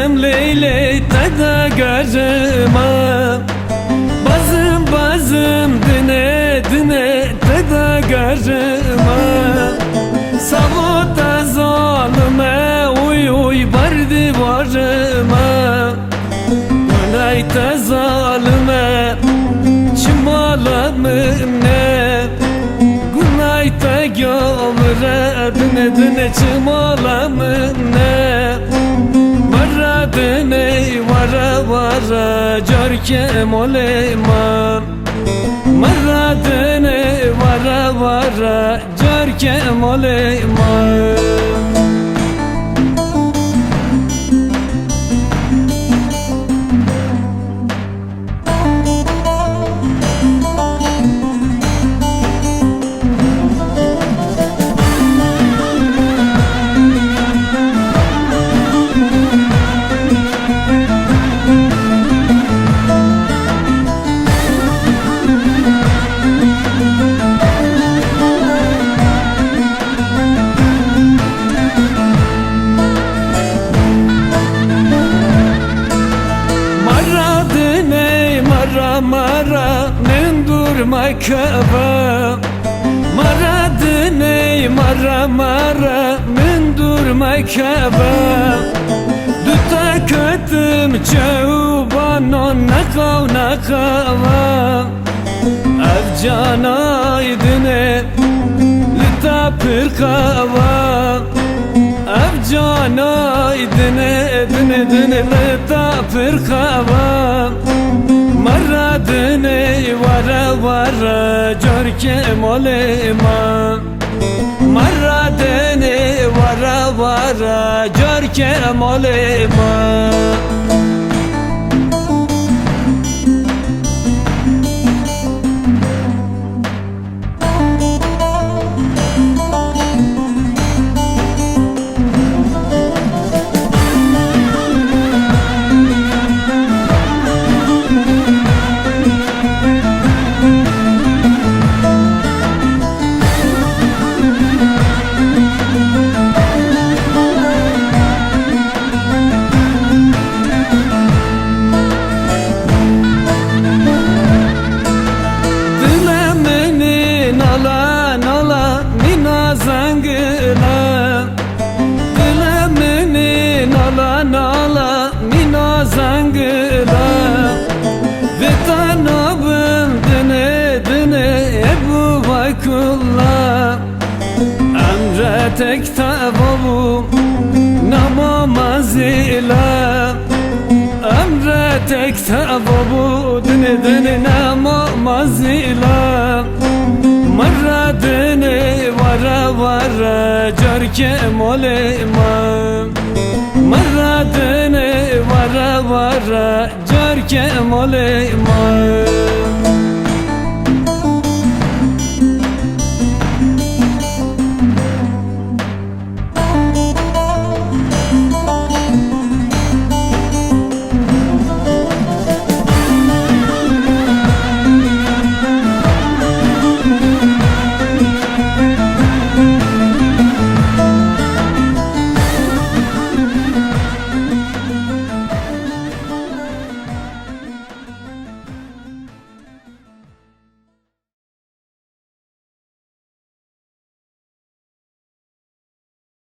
Bazım leyle tada garıma, bazım dine tada garıma. Savutta zalime uy bardi varıma, Ulayta zalime çimalamım ne, Gulayta gömre dine çimalamım ne. Vara dine vara carke molema, Vara dine vara carke molema. Mara nendur makaba, Mara dine mara nendur makaba. Duta kötüm çaubanon nakava, Avcana idine lita pirkava, Avcana idine lita pirkava. Mara dine vara carke molema, Mara dine vara carke molema. Nala mina zangla, Vetanabım dine Ebu Baykullah. Emre tek tababu namamazila, Emre tek tababu dine namamazila. Marra dine vara carke molema, Mara dine vara carke molema.